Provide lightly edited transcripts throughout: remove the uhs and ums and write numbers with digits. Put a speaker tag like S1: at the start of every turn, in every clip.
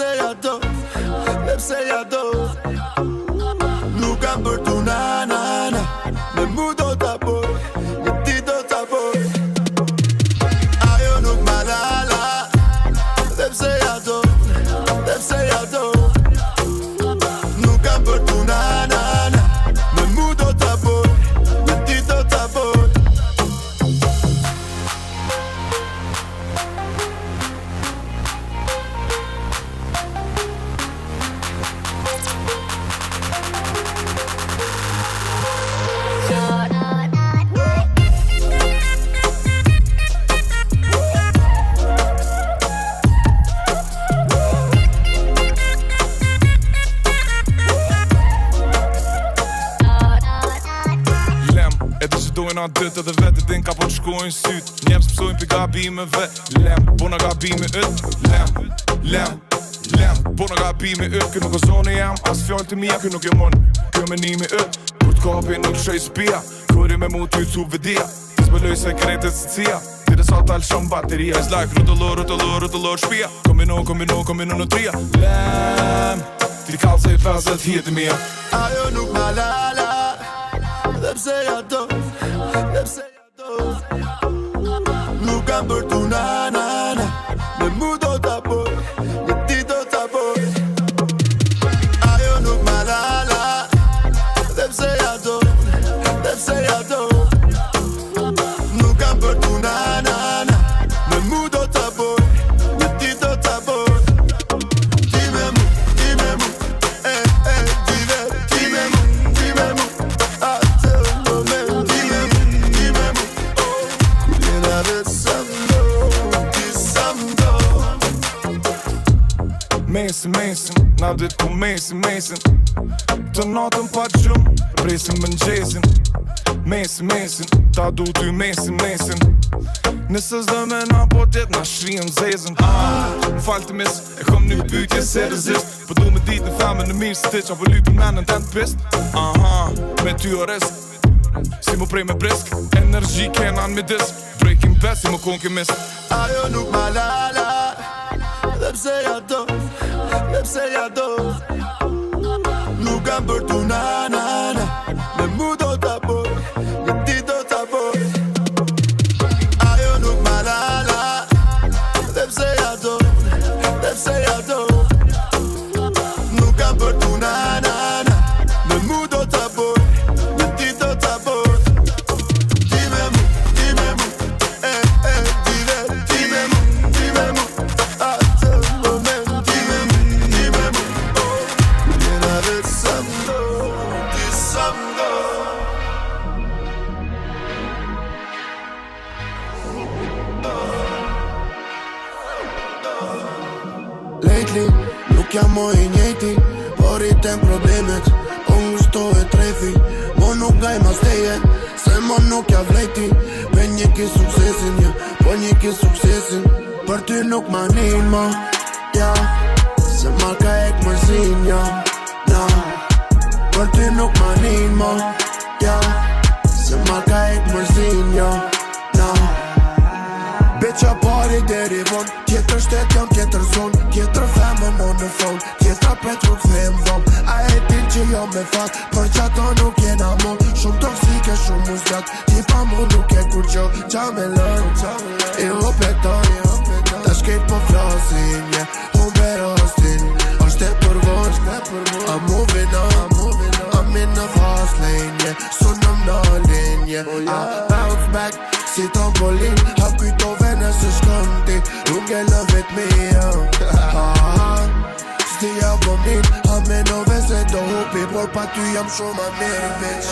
S1: pse ja do, dhe pse ja do. Nuk kam për tu na, me mu do t'a boj, me ti do t'a boj. Ajo nuk ma la, dhe pse ja do, dhe pse ja do. Nuk kam për tu na, me mu do t'a boj, me ti do t'a boj.
S2: Na dytë edhe vetë din ka po të shkojnë syt. Njerëz pësojnë për gabimeve. Lem, po na gabime yt. Lem, po na gabime yt. Kjo nuk o zone jam, as fjallë të mija. Kjo nuk e mon, kjo menimi yt. Kur t'kapi nuk shej spia. Kuri me mu t'ju vidia. Ti s'bëlloj se kretet së cia. Ti dhe sa t'al shumë bateria. It's like rutëllor shpia. Komino në tria. Lem, ti kallë se i fazet hieti mija.
S1: Ajo nuk ma la, dhe pse ja do, dhe pse ja do. Nuk kam për tu na, me mu do t'a boj, me ti do t'a boj. Ajo nuk ma la, dhe pse ja do, dhe pse ja do. Nuk kam për tu na, me mu do t'a boj, me ti do t'a boj. Ti me mu, ti me mu, ti me mu.
S2: Mesin, na dit ku mesin. Të natën pa gjumë, presim mëngjesin. Mesin, ta du ty mesin. Nëse s'do me na po tjet, na shrien zezën. M'fall të mis, e kom një pytje se rezist. Po du me dit në femën në mirë së ti qa po lypin menën të në pist. Me ty o risk, si mu prej me brisk. Energi kena në midis, breaking bad si mu kon kemis.
S1: Ajo nuk ma la, dhe pse ja do, dhe pse ja do. Nuk kam për tu na, me mu do t'a boj, me ti do t'a boj. Ajo nuk ma la, dhe pse ja do, dhe pse ja do. Nuk kam për tu na, me mu do t'a boj, me ti do t'a boj. Ti me mu, ti me mu, ti me mu. Atë moment, ti me mu, jena vetë sa mdo, ti sa mdo. Lately, nuk jam mo I njejti, por I tem problemet. Po ngushtohet trefi, mo nuk gaj ma stejet. Se mo nuk ja vlejti, me një ki suksesin, ja, po një ki suksesin. Për ty nuk ma nin ma, ja, se ma ka ek mërzin, ja, na. Për ty nuk ma nin ma, ja, se ma ka ek mërzin, ja, na. Beqa pari deri von, tjetër shtet jam tjetër zon. Tjetër femën o në fon, tjetra petru këthem dhom. A e din që jo me fat, për qato nuk jena mon. Shumë toksike, shumë muzgjat, ti pa mu nuk e kur gjo. Qa me lën, I hopeton, ta shkejt po flasin, yeah. Humbe rostin, është e përvon, I'm moving on, I'm in the fast lane, yeah. Sunëm në linje, I bounce back, si trampolin. Hap kujtove nëse shkon ti, nuk e lëvet mi, Sti ja po min, hap menove se do hupi, por pa ty jam shumë ma mirë, bitch.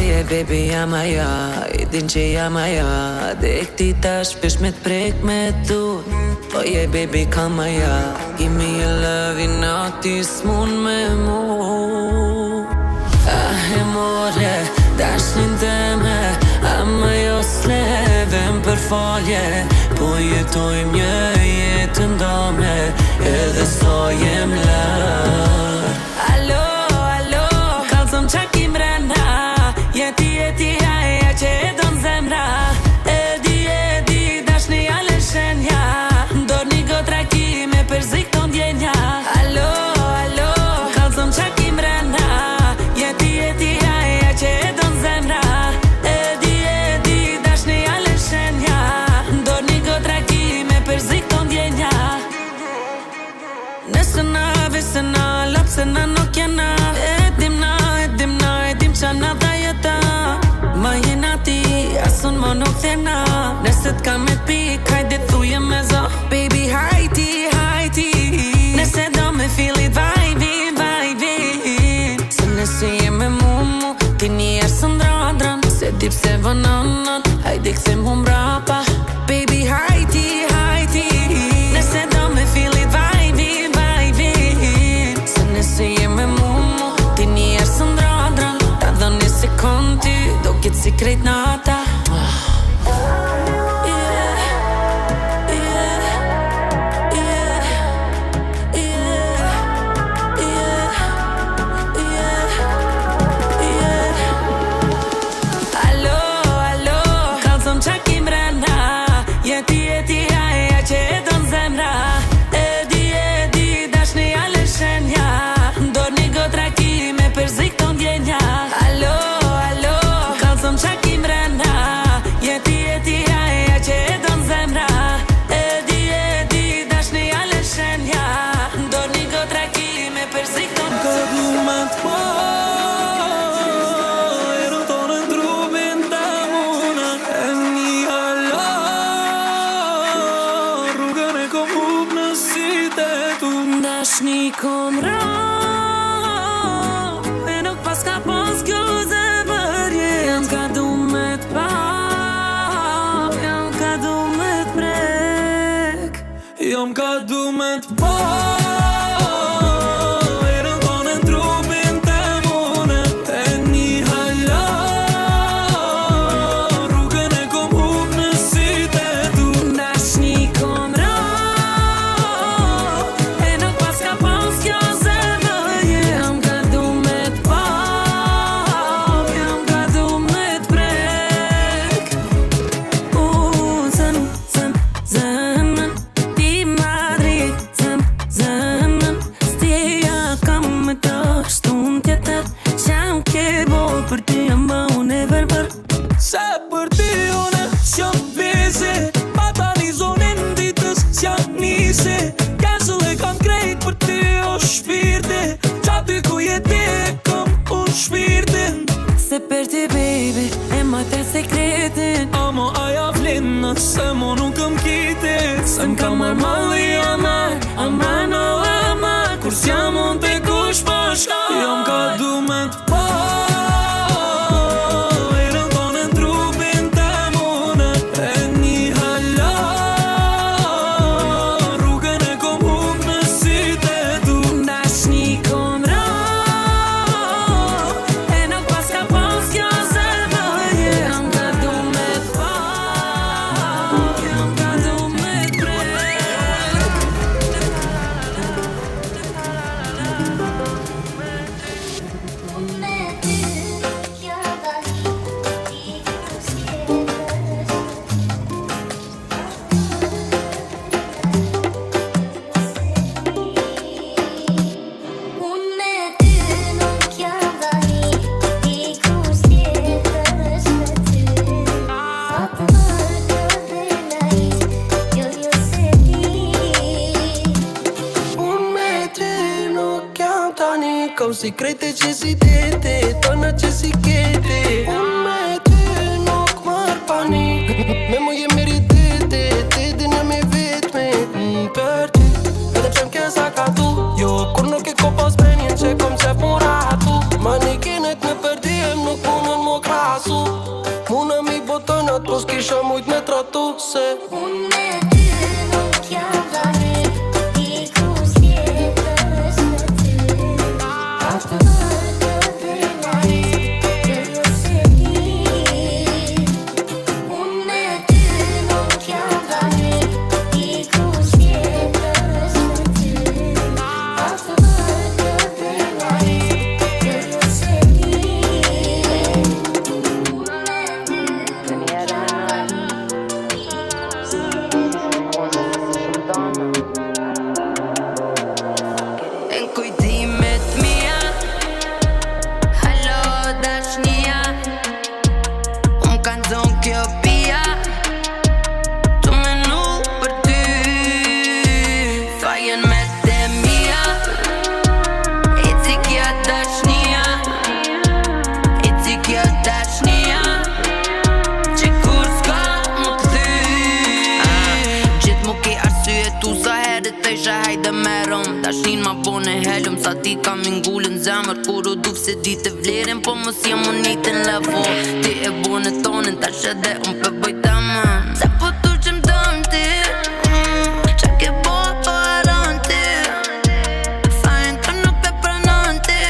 S3: Yeah, baby, jam aja, I din që jam aja. Dhe këti tash pesh me t'prek me tu. Oh yeah, baby, kam aja. Give me your love, I nati s'mun me mu. E more, dashin teme, ama jo s'levem për falje. Po jetojmë një jetë ndame, edhe so jem lër. Alo, kalzëm qa kim rena. Nëse na vesena, lapsena nuk jena. Edim qa na dha jeta. Ma jena ti, asun mo nuk thena. Nëse t'ka me t'pik, hajde thuje me zo. Baby hajti nëse do me filit vajvin Se nëse je me mu ti njerë së ndradran. Se dip se vënonën, hajde këthe mu mbrapa. Baby hajti nëse do me filit vajvin Se nëse je me mu ti njerë së ndradran. Ta do një sekund ty, do këtë si krejt nata. Dashni kom ra e nuk pas ka pas kjo zemërje. Jam ka du me t'pa, jam ka du me t'prek,
S4: jam ka du me t'pa. Erën tonë në trupin të mune. E një hala rrugën e kom hup në sytë e tu.
S3: Dashni kom ra për ti jam ba unë e verber.
S4: Se për ti unë s'jam vese, pa ta një zonin ditës s'jam nise. Cancel e kam krejt për ti o shpirte, qa ty ku jeti e kam unë shpirtin.
S3: Se për ti baby e ma të sekretin.
S4: Amo aja flinë se mo nuk këm kitit.
S3: Se m'ka marmalli amar no amar.
S4: Kur s'jam unë te kush pa shka. Jam ka du me t'pa.
S5: Kau secrete që si tete, tona që si kete. Unë me ty nuk marr pani. Me mu je meritete, te din jam e vetme. Për ty, edhe pshem kesa ka tu. Jo, kur nuk e ko pas menjen që kom qef mu ratu. Manikinet me përdiem nuk munën mu krasu. Muna mi botonat, po s'kisha mujt me tratu. Se
S6: unë me ty nuk jam dhani. Unë me ty nuk
S3: serum Dashin ma bone helum Sa ti kam ingullën zemër Kur u duf se di të vlerin Po mos jam u njëjtin level Ti e bone tonin Tash edhe unë për boj temën Se po tu që m'dëm ti Qa ke bo po aron ti Fajn të nuk e pranon ti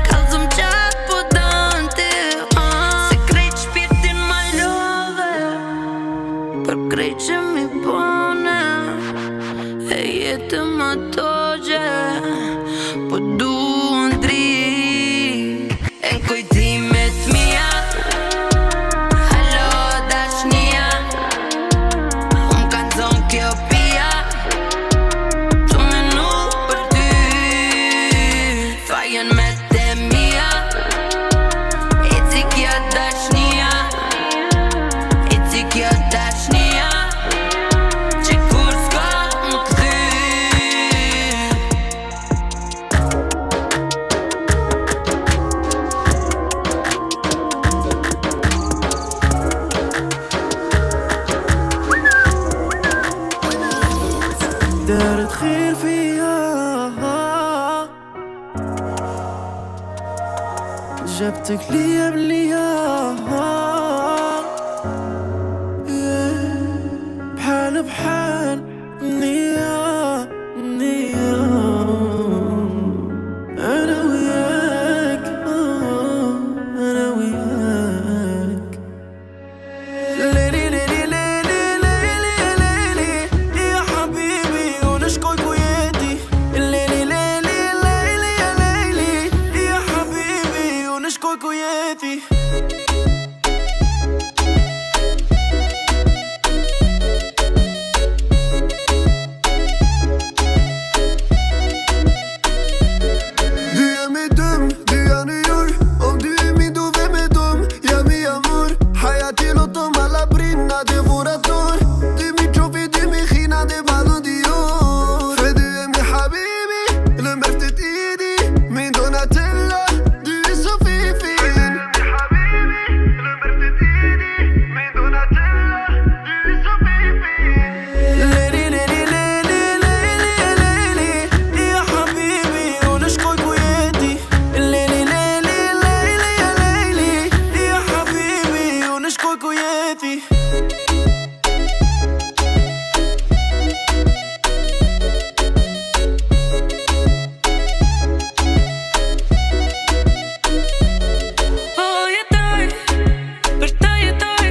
S3: Kalzëm qat po dën ti Se krejt shpirtin ma love Për krejt që mi bone E jetë më togje Po duon dri E kujtimet mia Halo dashnia Unë kanë zonë kjo pia Që me nuk për ty Fajen me te mia Eci kjo dashnia Eci kjo dashnia Që kur s'ka më këthy
S5: دارت خير فيها جبتك لي قبليها بحال بحال نية نية أنا وياك أنا وياك ليلي ليلي ليلي ليلي ليلي يا حبيبي ونشكوك ويدي ليلي ليلي ليلي يا ليلي يا حبيبي ونشكوك ويدي
S1: Du är min dum, du är nyår Om du är min då vem är dum? Jag är min amor Hayati låt dem alla brinna, det är vårat år Du är min trophy, du är min skina, det är Ballon d'Or För du är min habibi, glöm efter Didi Min Donatella, du är så fifin Du är min habibi, glöm efter Didi Min Donatella, du är så fifin
S5: ليلي ليلي ليلي ليلي ليلي يا حبيبي ونشكوك ويدي ليلي ليلي ليلي يا ليلي يا حبيبي ونشكوك ويدي
S3: jetoj, për të jetoj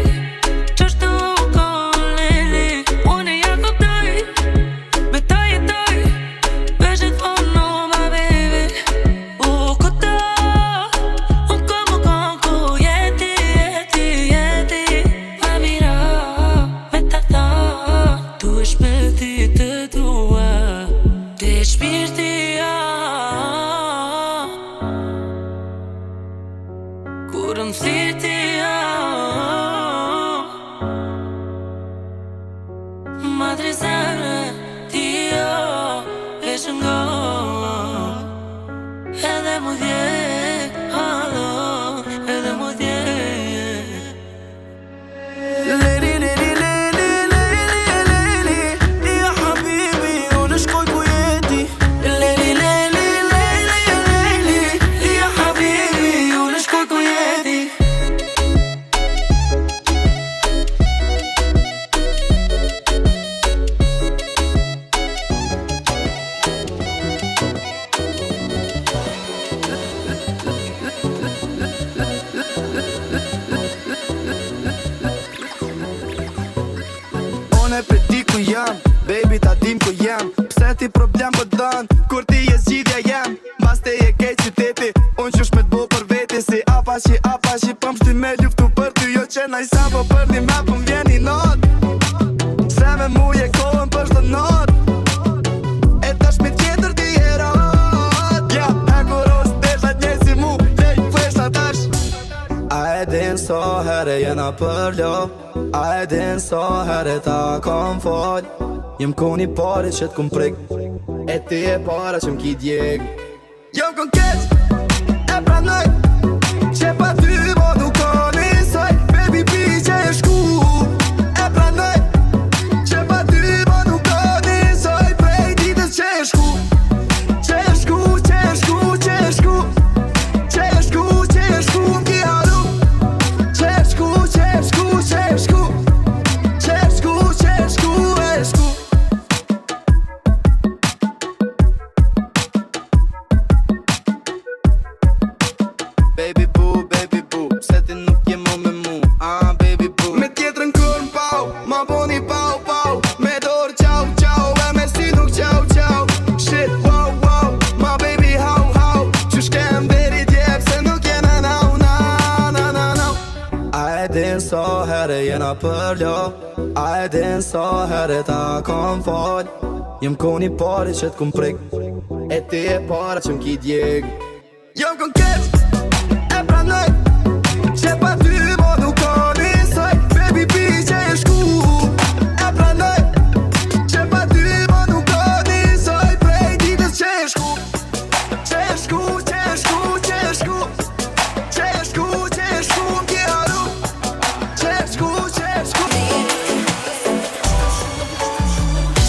S3: Qashtu kon lili Unë ja kuptoj Me të jetoj Vesh e thonë ma baby Këta Unë kom ku jeti, jeti, jeti Ma mira Me të thonë Tu e shpëti të tua Ti e shpirti Kur më thiti Madri zemre ti Vesh nga Edhe mu dje Edhe mu dje
S5: ليلي ليلي ليلي ليلي ليلي يا حبيبي ونشكوك ويدي ليلي ليلي ليلي يا ليلي يا حبيبي ونشكوك ويدي
S7: Unë e për di ku jam, baby ta dim ku jam Pse ti problem po dan, kur ti je zgjidhja jem Bas te je kej qyteti, unë qysh me t'bo për veti Si apashi, pëm shti me luftu për ty Jo që naj sa po për një me pëm vjeni not Se me mu je kohën për shtë not E tash me tjetër ti herot Ja, e kuros deshat një si mu, lej flesha tash A e din so herë jena për lo A e din so herë ta kom fol Jem koni pare që t'kom prik E ti e para që m'ki djeg Jom kon keq, e pranoj Që pa ty mo nuk ka nisoj Baby pi që e shku E pranoj Që pa ty mo nuk ka nisoj Prej ditës që jena për lo. A e din sa herët a kom fal. Jem koni pari që t'kum prik, e ti e para që m'ki djeg. Jom kon keq, e pranoj, që pa ty mo nuk ka nisoj. Baby pi që e shku, e pranoj, që pa ty mo nuk ka nisoj. Prej ditës që e shku, që e shku, që e shku, që e shku, që e shku, që e shku, m'ki haru, që e shku, që e shku.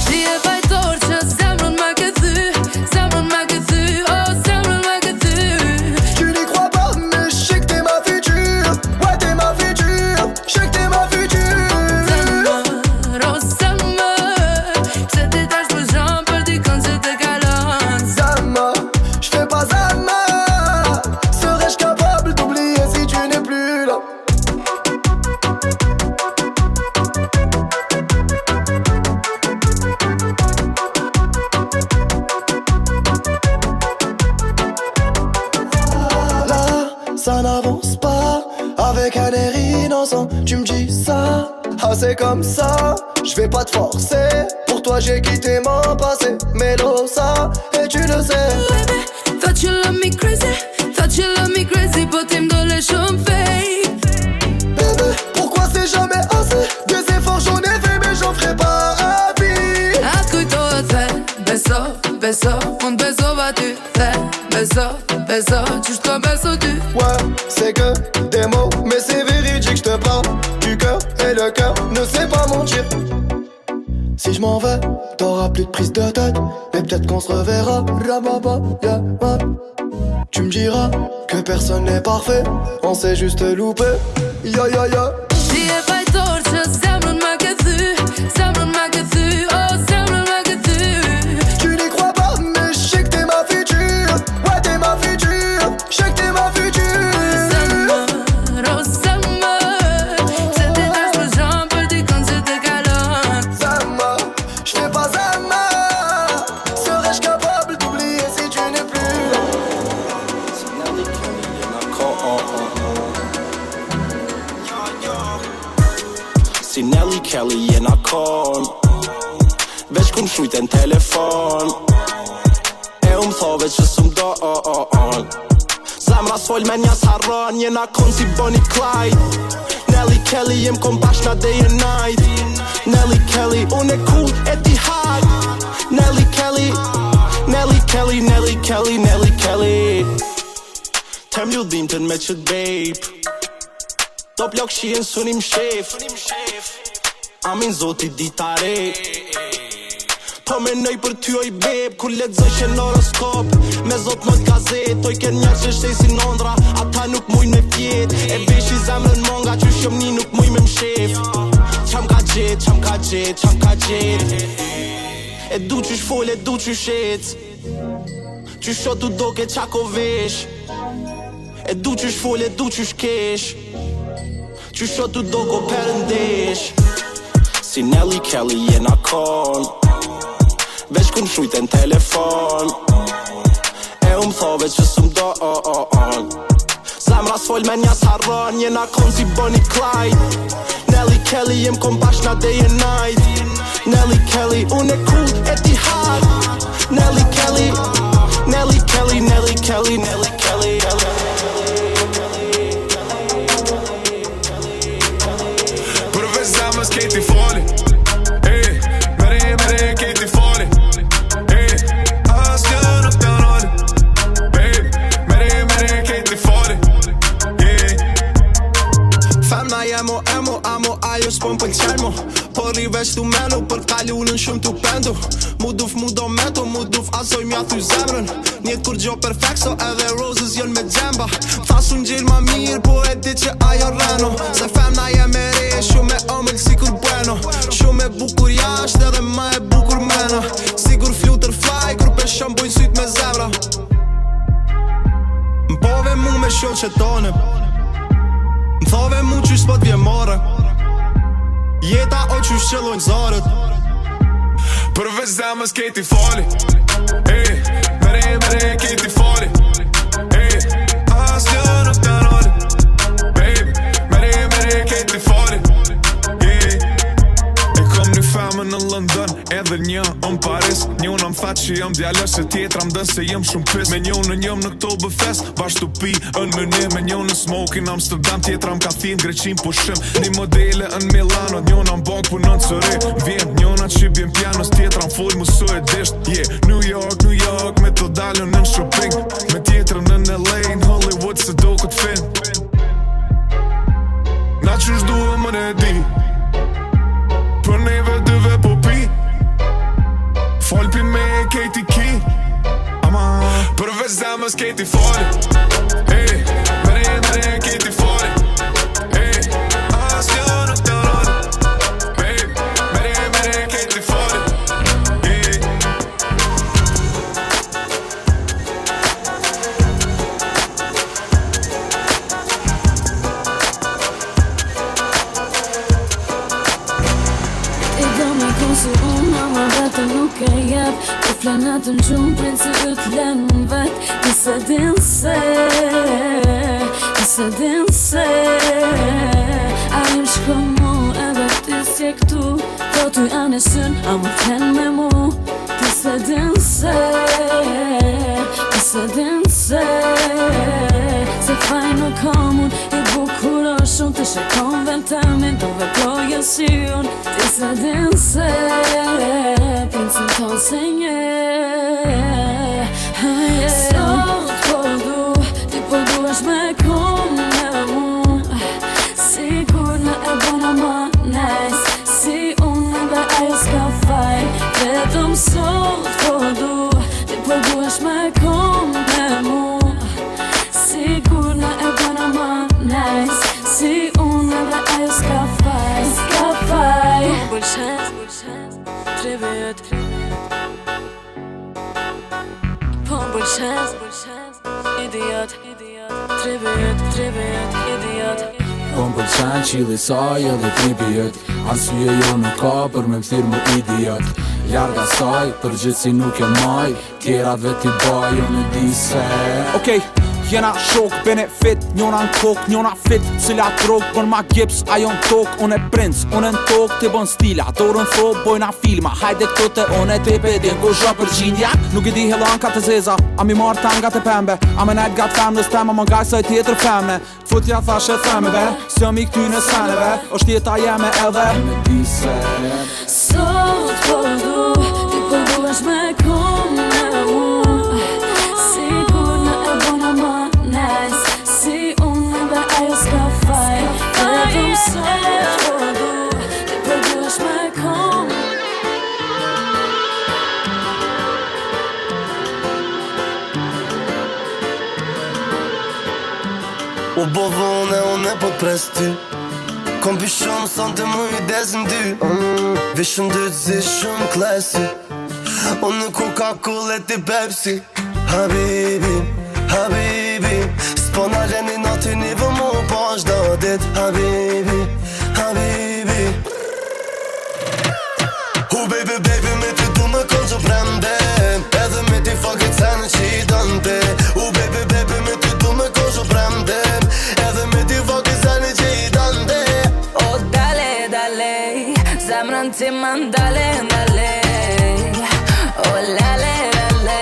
S3: Ti e fajtor që zemrën me këthy, zemrën me këthy, oh zemrën me këthy.
S7: Tu n'y crois pas, mais je sais que t'es ma future. Ouais, t'es ma future, je sais que t'es ma future.
S3: Zemër, oh zemër, pse ti tash për zhëm për dikën që të kalon.
S7: Zama, je fais pas Zama. Serais-je capable d'oublier si tu n'es plus là? Là, ça n'avance pas. Avec un air innocent, tu me dis ça. Ah, c'est comme ça, je vais pas te forcer. Pour toi, j'ai quitté mon passé. Melosa, et tu le sais.
S3: Baby, thought you love me crazy, thought you love me crazy, po ti m'dole shumë fake.
S7: Bébé, pourquoi c'est jamais assez? Des efforts j'en ai fait, mais j'en ferai pas à vie.
S3: A t'kujtohet the, beso, beso, unë besova ty, the, beso, beso, qysh t'ka beso ty.
S7: Ouais, c'est que des mots, mais c'est véridique, je te parle du cœur et le cœur ne sait pas mentir. Si je m'en vais, t'auras plus de prise de tête, mais peut-être qu'on se reverra. Rababa, yeah, ouais. Tu me diras que personne n'est parfait, on s'est juste loupé. Ya ya ya.
S3: Ti e fajtor që zemrën me këthy, zemrën me këthy, oh zemrën me këthy.
S7: Tu n'y crois pas, mais je sais que t'es ma future. Ouais, t'es ma future, je sais que t'es ma future.
S3: Zemër, oh zemër, pse ti tash për zhëm për dikën që të kalon.
S7: Zama, je fais pas Zama. Serais-je capable d'oublier si tu n'es plus là?
S8: Si Nelly Kelly jena kon, veç kun shujt e në telefon. E thove që s'm do Zamra s'fol me nja s'harron, jena kon si Bonnie Clyde. Nelly Kelly jem kon bashna day and night. Nelly Kelly, unë e cool e ti hard. Nelly Kelly, Nelly Kelly, Nelly Kelly, Nelly Kelly. Tem ljudimtën me qët babe, top lok shien sunim shef. Amin zoti ditare, po menoj për ty oj beb, kur lexoj që në horoskop. Me zot në gazet, oj ken njerë që shtesin ondra, ata nuk muj me fjet. E beshi zemrën monga, që shëmni nuk muj me mshef. Qam ka gjet, qam ka gjet, qam ka gjet. E du qysh fol, e du qysh et, qysh shotu doke qako vesh. E du qysh fol, e du qysh kesh, qysh shotu doko përëndesh. Si Nelly Kelly jena kon, veç kun shujt e në telefon. E thove që s'm do Zamra s'fol me nja s'harron, jena kon si Bonnie Clyde. Nelly Kelly jem kon bashna day and night. Nelly Kelly, unë e cool e ti hard. Nelly Kelly, Nelly Kelly, Nelly Kelly, Nelly Kelly.
S2: Për veç zemës kejti foli, mere kejti foli. As një nuk të noli, mere kejti foli.
S8: Femna jemo amo, ajo s'pon pëlqen mu. Por i veç tu menu, për kalunën shumë tu pendu. Mu duf mu do meto, mu duf asoj mja thy zemrën. Njetë kur gjo perfekt, so edhe roses jën me gjemba. Thasun gjil ma mirë, po e di që ajo reno. Se femna jem e re, shumë e omëll si kur bueno. Shumë e bukur jasht edhe ma e bukur mena. Sigur flutter fly, kur peshon bojnë syt me zemra. M'pove mu me shoq që tonë, m'thove mu qysh s'pot vjemore. Jeta o qysh qëllojnë zarët.
S2: Për veç zemës kejti foli, mere kejti foli. As një nuk të noli, mere kejti foli. një Paris, njona m'tha që jam djallës e tjetra m'dën se jem shumë pis. Me njonën jëm në Oktoberfest, bashkë të pi në mënim. Me njonën smokin Amsterdam, tjetra m'ka thim Greqin pushim. Një modele në Milano, njona m'bag punon sëri. Vjen njona që bjen pianos, tjetra m'fol muso e disht. New York, me të dalën në shopping. Me tjetrën në LA, në Hollywood se do këtë fin. Na qysh duhe më ne di, për neve dyve po pi. Folpi me Katie Key, ama përveç zemës Katie foli. Hey, mere Katie foli. Hey, asnjë nuk të roli. Hey, mere Katie foli. Hey.
S9: I do me kusi unë, ama vetë nuk e jep. Të flenatën gjumë, prinë që ytë lenë vet. Disa din se a im shko mu edhe ti s'je këtu. Po ty anë e syn, a më flen me mu. Disa din se se faj nuk komun. I bukur o shumë të shekon ventamin. Do veploje si unë. Disa din se pincën tonë se nje. Sot po du, ti po duesh me kom me mu. Sigur në e bona ma nice, si unë dhe ajo s'ka faj. Vetëm sot po du, ti po duesh me kom me mu. Sigur në e bona ma nice, si unë dhe ajo s'ka faj. Trivit Po m'pëlqen Idiot Trivit Idiot
S10: Po m'pëlqen qili saj edhe tripi jët. Arsye jo nuk ka për me m'thirë më idiot. Larga saj, përgjithsi nuk e maj. Tjerat veti baj, jo në di se.
S11: Okej, jena shok, benefit, njona në kok, njona fit. Cila trok, bën ma gips, ajo në tok. Unë e princ, unë në tok, ti bën stila. Dorën fro, bojna filma. Hajde këte, unë e tepe, din ku zhë për gjinjak. Nuk i di helan ka të zeza, a mi marrë tanga të pembe. A me nejt gat fem në stem, a më ngaj saj tjetër femne. Futja thashe themeve, s'jam i këty në seneve. Është jeta jeme edhe
S10: Me di se
S9: Sot po du, ti po duesh me kom me mu. Sigur në e bona ma nice, si unë dhe ajo s'ka faj. Vetëm sot po du, ti po duesh me kom.
S5: U bovone unë e po t'presti. Kom pi shumë son të më i desin ty. Vishëm dy të zi shumë klasi. Unë në Coca-Cola ti Pepsi. Habibi, habibi, s'po na leni noti një vëmu po është do dit. Habibi, habibi. Baby, baby, me ty du me konë që prende. Edhe me ti fucking cene që i dënde. Baby, baby, me ty du me konë që prende. Edhe me ti fucking cene që i dënde.
S3: O dale, dale, zemrën ti man dale, dale. O lale, lale,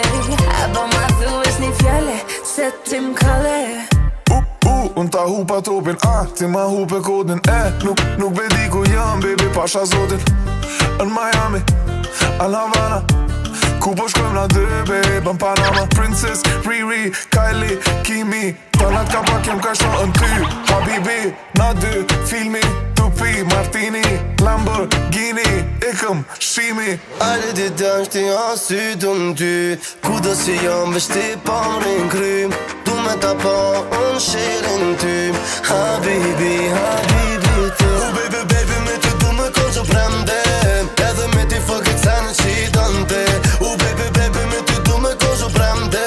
S3: apo ma thuesh një fjale, se ti m'kale.
S2: Unë ta hupa topin, ti ma hupe kodin. Nuk bedi ku jam, baby, pasha zotin. Në Miami, Al Havana, ku po shkojmë na dy, babe, në Panama. Princess, Riri, Kylie, Kimi, tanat ka pak jem ka shumë në ty. Habibi, na dy, filmi, tupi, Martini, Lamborghini, ikëm, shimi.
S5: Ajde ti dënë shti asytu në ty. Kudo si jam veç ti pa m'rin krym. Du me ta pa unë shirin ty. Habibi, habibi ti. Baby, baby, me ty du me konë që prende. Edhe me ti fucking cene që i dënde. Baby, baby, me ty du me konë që prende.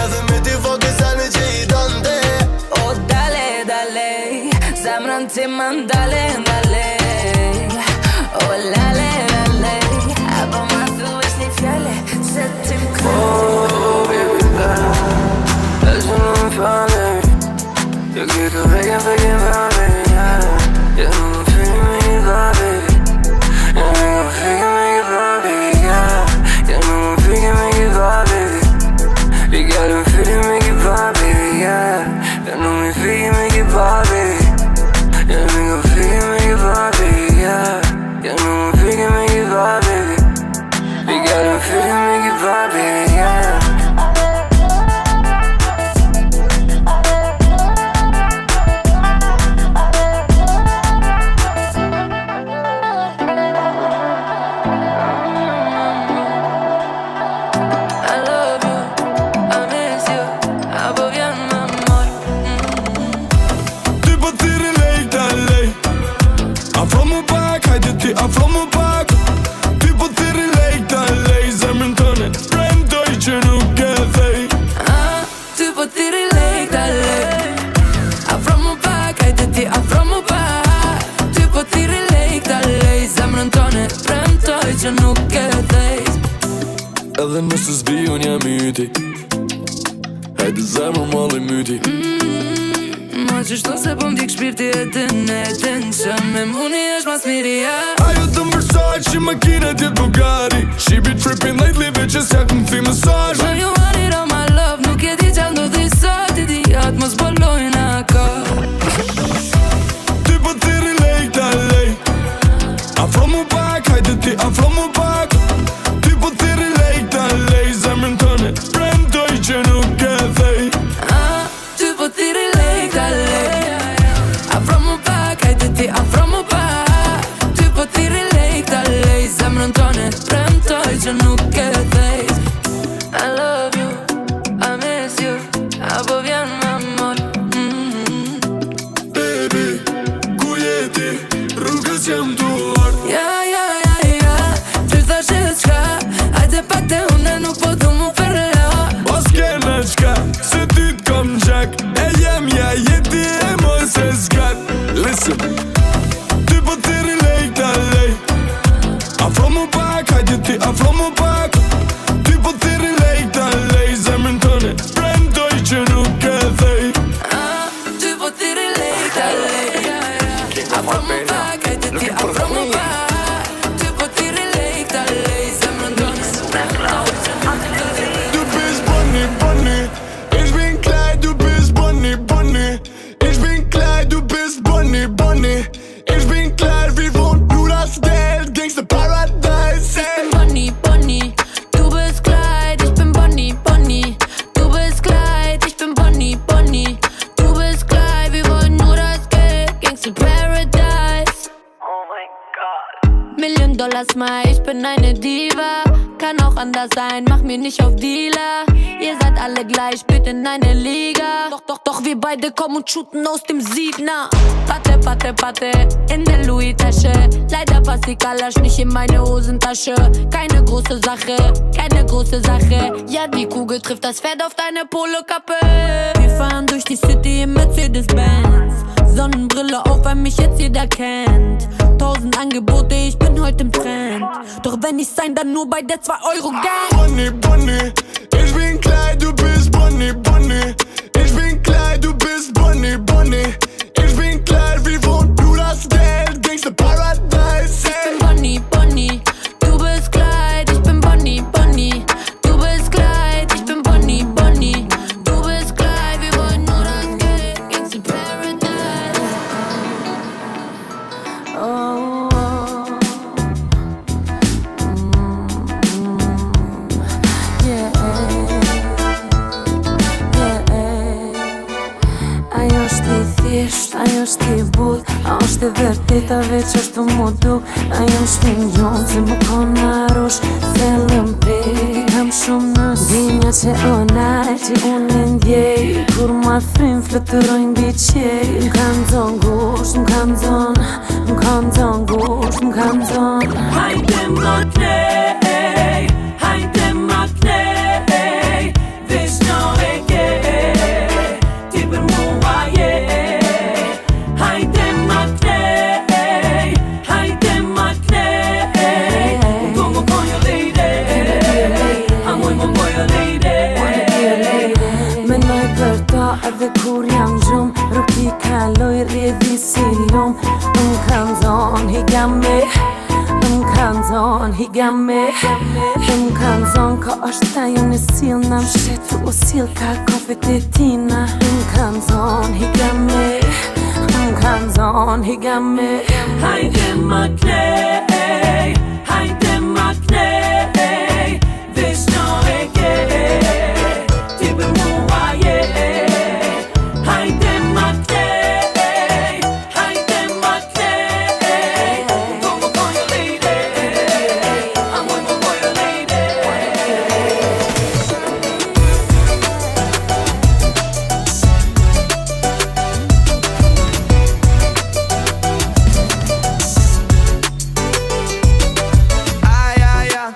S5: Edhe me ti fucking cene që i dënde.
S3: O dale, dale, zemrën ti man dale, dale. O lale, lale, apo ma thuesh një fjale, se ti m'kale.
S4: Oh, baby, baby, e që në më fale. Jo kitu vegan fale, yeah. Jo në më fake me da, baby. Jo në më fake me da, baby, yeah.
S12: se s'bi unë jam yti. Hajde zemër molli myti.
S3: Ma qështu se po m'dik shpirti e të netën që me muni është mas miria.
S12: Ajo të mërsaj që makinat jetë Bugatti. She be tripping lately, bitches ja këm thi massage.
S3: When you want it all my love, nuk e di qal ndodhi sot. Idiot mos bolojnë ako.
S12: Ty po ti relate ta lej. Afro mu pak, hajde ti afro mu pak. Ty po ti relate ta lej. Zemrën tëne premtoj që nuk e thej.
S3: Ty po ti relate ta lej. Afro mu pak, hajde ti afro mu pak. Ty po ti relate ta lej. Zemrën tëne premtoj që nuk e thej. I love you, I miss you. Apo vjen m'amor.
S12: Baby, ku jeti, rrugës jam duar.
S3: Ja, ty thashe qka, hajde pak te une nuk po du mu përla.
S12: Mos kena qka, se ty t'kom gjak. E jem ja jeti e mos e zgat. Listen, ty po ti relate ta lej. Afro mu pak, hajde ti afro mu pak. Ty po ti relate ta lej. Zemrën tëne premtoj që nuk e thej.
S3: Ty po ti relate ta lej. Afro mu pak, hajde ti afro mu pak. Ty po ti relate ta lej. Zemrën tëne premtoj që nuk e thej.
S12: Du bist Bonnie, Bonnie. Ich bin klein, du bist Bonnie, Bonnie. Ich bin klein, du bist Bonnie, Bonnie. Ich bin klein, wir wohnen nur das Geld. Gangsta Paradise.
S9: Bonnie, Bonnie, du bist Kleid, ich bin Bonnie, Bonnie. Du bist Kleid, ich bin Bonnie, Bonnie. Du bist Kleid, wir wollen nur das Geld. Gangsta Paradise.
S3: Oh my god.
S9: $1.000.000 mal, ich bin eine Diva. Kann auch anders sein, mach mir nicht auf Dealer. Ihr seid alle gleich, bitte in eine Liga. Doch wir beide kommen und shooten aus dem Siebner. Patte, patte, patte, in der Louis-Tasche. Leider passt die Kalasch nicht in meine Hosentasche. Keine große Sache, keine große Sache. Ja, die Kugel trifft das Pferd auf deine Polokappe. Wir fahren durch die City im Mercedes-Benz. Sonnenbrille auf, weil mich jetzt jeder kennt. 1000 Angebote, ich bin heute im Trend. Doch wenn ich sein, dann nur bei der 2-Euro-Gang.
S12: Bonnie, Bonnie, ich bin klein, du bist Bonnie, Bonnie. Ich bin klein, du bist Bonnie, Bonnie. Ich bin klein, wir wohnen nur das Geld. Gangsta Paradise.
S9: Ich bin Bonnie, Bonnie, du bist Kleid, ich bin Bonnie, Bonnie. Du bist Kleid, ich bin Bonnie, Bonnie. Du bist Kleid, wir wollen nur das Geld. Gangsta Paradise. Oh, yeah. Ajo është i thjesht, ajo është i but. A është e vërtet, a veç ashtu mu duk. Ajo është i njohë, se më kona rosh. Thellëm prekëm shumë nës dinja që onaj, që unë e ndjej. Kur ma thrim, flëtërojnë biqej. M'kan zon gusht, m'kan zon gusht, m'kan zon.
S4: Hajde më klej, hajde më klej. Veç në e ke, ti për mua je. Hajde më klej, hajde më klej. Un como voglio lady, amo më voglio lady.
S9: Menoj për ta edhe kur jam gjumë. Rrugi kaloj rrjedhi si lum. M'kan zon higame, m'kan zon higame. M'kan zon ka është ta ju në sil. Na m'shet u sil ka kofet e tina. M'kan zon higame, m'kan zon higame.
S4: Hajde më klej, hajde më klej. Veç në e ke, ti për mua je. Hajde më klej, hajde më klej. Un como voglio lady, amo më voglio lady.
S7: Ai, ai, ai.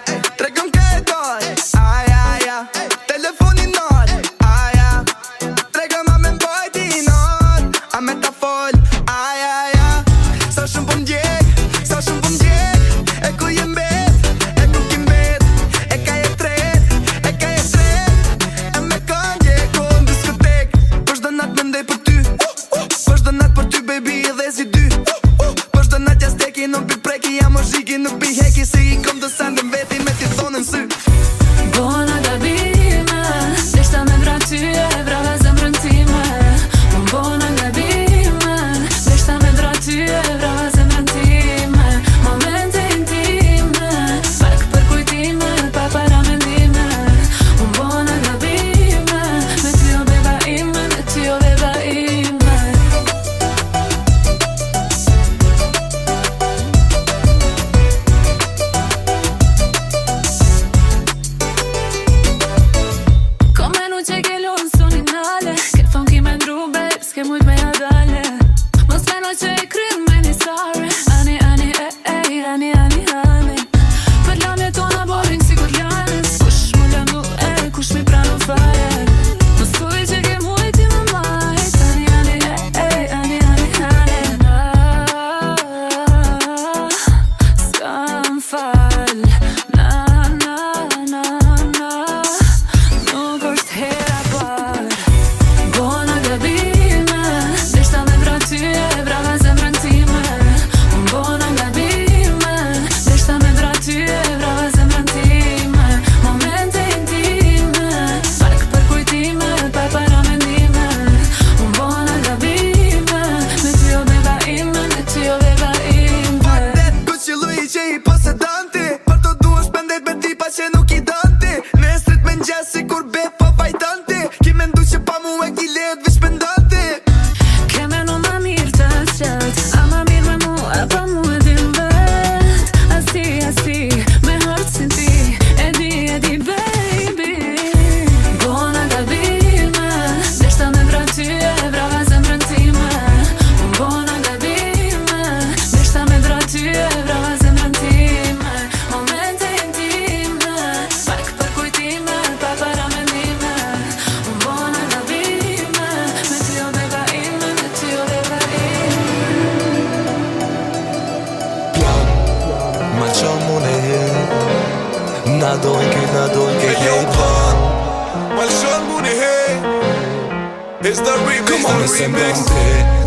S2: It's the remix, the remix.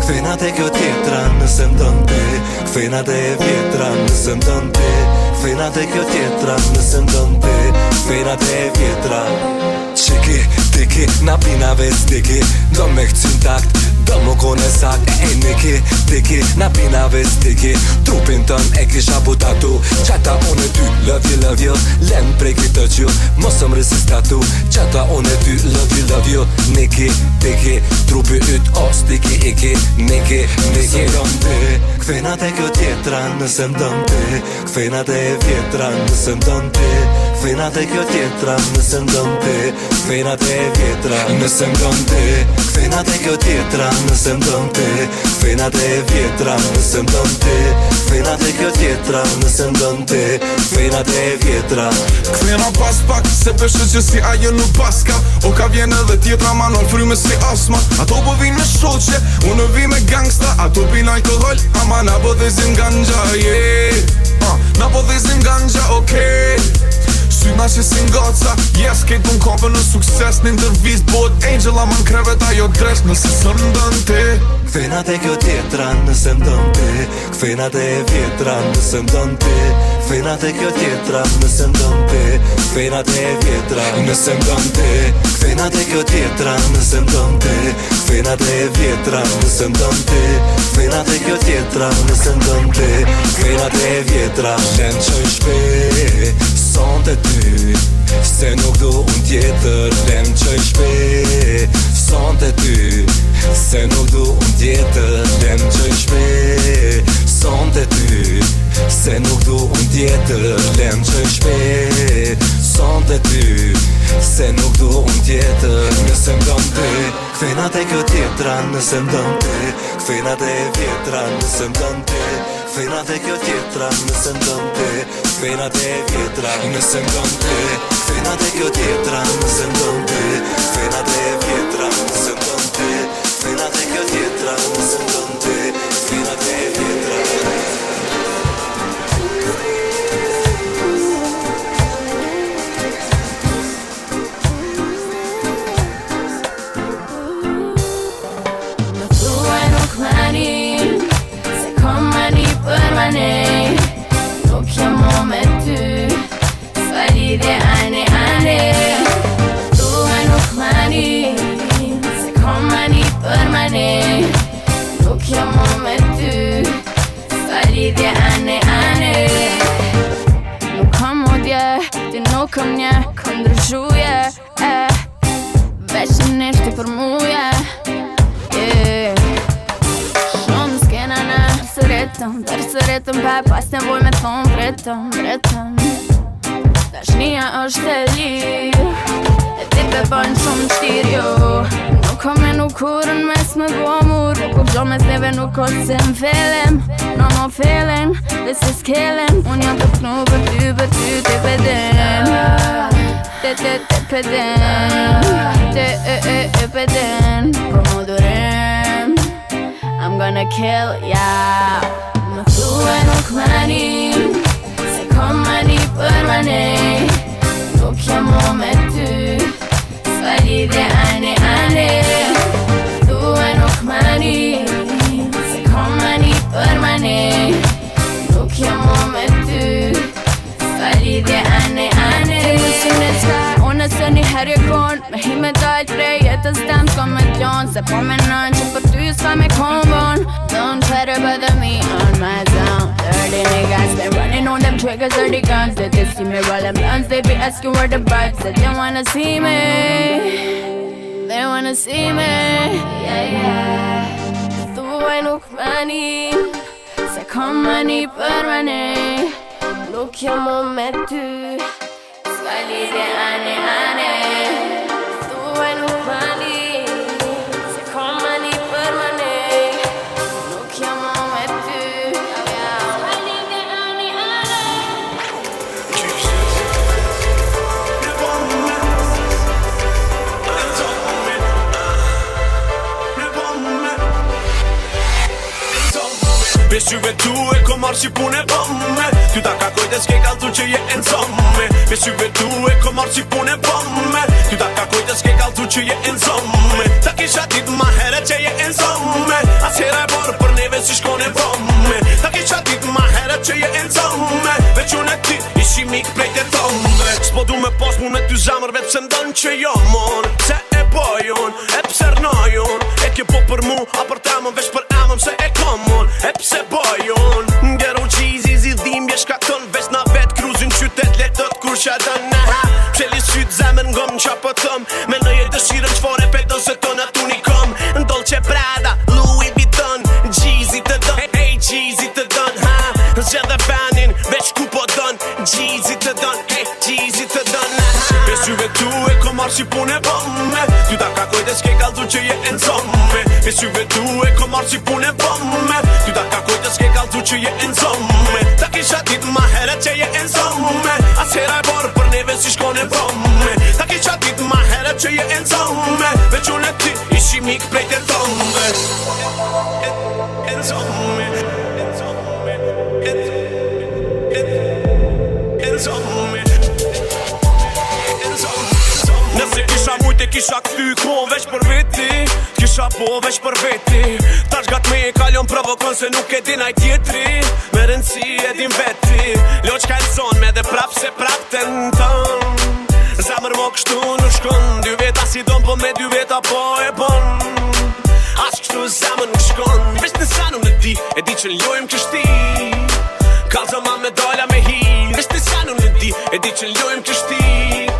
S13: Kthejna te kjo tjetra nëse m'don ti, kthejna te e vjetra nëse m'don ti, kthejna te kjo tjetra nëse m'don ti, kthejna te e vjetra. Qiki, tiki, na pina vec tiki, do me këcyn takt, do më kone sakt. Ej niki, tiki, na pina vec tiki, trupin tën e kisha butatu. Qata unë e ty, love you, len prej këtë që mosëm resistatu. Qata unë e ty, love you, niki, tiki, trupi yt os tiki iki, niki, niki. Nëse ti, kthejna te kjo tjetra nëse m'don ti, kthejna te e vjetra nëse m'don ti, kthejna te kjo tjetra nëse m'don ti, kthejna te e vjetra nëse m'don ti, kthejna te kjo tjetra nëse m'don ti, kthejna te e vjetra nëse m'don ti, kthejna te kjo tjetra nëse m'don ti, kthejna te e vjetra.
S2: Kthejna pas pak, se peshe që si ajo nuk paska, o ka vjen edhe tjetra ma nol fryme si asma. Ato po vin me shoqe, unë vi me gangsta, ato pin alkohol, ama na po dhezim ganja, yeah. Na po dhezim ganja, okej. Syna që si ngoca, yes, kejt unë kopë në sukses. Në intervist bot angel, ama në krevet ajo dresh nëse së m'don ti.
S13: Kthejna te kjo tjetra nëse m'don ti, kthejna te e vjetra nëse m'don ti, kthejna te kjo tjetra nëse m'don ti, kthejna te e vjetra nëse m'don ti, kthejna te kjo tjetra nëse m'don ti, kthejna te e vjetra nëse m'don ti, kthejna te kjo tjetra nëse m'don ti, kthejna te e vjetra. Len qoj shpe, sonte ty, se nuk du unë tjetër. Len qoj shpe, sonte ty, se nuk du unë tjetër. Lem qoj shpe, sonte ty, se nuk du unë tjetër. Lem qoj shpe, sonte ty, se nuk du unë tjetër. Nëse m'don ti, kthejna te kjo tjetra nëse m'don ti, kthejna te e vjetra nëse m'don ti, kthejna te kjo tjetra nëse m'don ti, kthejna te e vjetra nëse m'don ti, kthejna te kjo tjetra nëse m'don ti, kthejna te e vjetra nëse m'don ti, kthejna te kjo tjetra nëse m'don ti, kthejna te e vjetra.
S9: Më thuaj nuk mani, se kom mani për mani, nuk jam mo me ty, s'ka lidhje ane. Më thuaj nuk mani, se kom mani për mani, nuk jam mo me ty, s'ka lidhje ane. Nuk kam modje, ti nuk kam nje, kam ndryshuje, veç në nishti për muje, shumë s'kena në sëritëm, pa pas nevoj me thonë vretëm. Dashnia është e lirë, e ti pe bën shumë qtirë, jo. Nuk kom e nuk kurën mes me gomur, nuk u gjo mes neve nuk o se m'felem. No mo feeling, this is killing. Unë jam të pnu për ty, te pedem. Te pedem, te pedem. Po mu durim, I'm gonna kill ya. Më thuaj nuk mani, se kom mani për mani, nuk jam mo me ty, s'ka lidhje ane. Më thuaj nuk mani, se kom mani për mani, nuk jam mo me ty, s'ka lidhje ane. Ti më synet s'ka, unë se një herë kon, me hi me dal prej jetës tem s'ka me t'jon, se po menon që për ty s'ka me kombon. Don't try to bother me on my zone. Dirty niggas been running on them triggers, dirty guns. They just see me rolling blunts, they be asking where the vibes. They don't wanna see me, they wanna see me, yeah. Thuaj nuk mani, se kom mani për mani, nuk jam mo me ty, s'ka lidhje ane. Thuaj nuk mani, se kom mani për mani, nuk jam mo me ty, s'ka lidhje ane.
S12: Peshyve tu e ko marrë që pune pëmme, ty ta ka kojt e s'ke kaltu që je e nëzëmme. Peshyve tu e ko marrë që pune pëmme, ty ta ka kojt e s'ke kaltu që je e nëzëmme. Ta kisha dit ma
S8: mik prej të tombe. S'po du me pas mu me ty zemër vetë pse ndan që jo mon. Se e bojon, e pse rnajon. E kjo po për mu, a për temën veç për emëm se e komon. E pse bojon, ngero gjizi zidhim je shkaton. Veç na vet kruzin qytet letët kur që dën neha. Psheli syt zemër ngom qa po tëm. Me në je dëshirëm qfore pedo se ton atu një kom. Dolce Prada, Louis Vuitton, Gjizi të dën, hey Gjizi të dën, ha. Zgjedhe banin, veç ku po dën, Gjizi të dën, hey Gjizi të dën, ha. E syve tu e ko marrë si pune bëmme. Ty ta kakoj dhe s'ke kaldu që je enzomme. E syve tu e ko marrë si pune bëmme. Ty ta kakoj dhe s'ke kaldu që je enzomme. Ta kisha dit ma heret që je enzomme. As hera e borë për neve si shkone bëmme. Ta kisha dit ma heret që je enzomme. Veç unë e ty ishi mik prej të tombe. Enzomme. Nëse kisha mujt e kisha këthy kon veç për veti. Kisha po veç për veti. Tash gat me e kalon provokon se nuk e din aj tjetri. Me rëndësi e din veti. Loq ka elzon me dhe prap se prap të në tën. Zemër mo kështu nuk shkon. 2 veta si don po me 2 veta po e bon. As kështu zemër nuk shkon. Veç në sanu në di, e di që ljojmë kështi. Kalzom a me dolla me hi. Veç në sanu në di, e di që ljojmë kështi.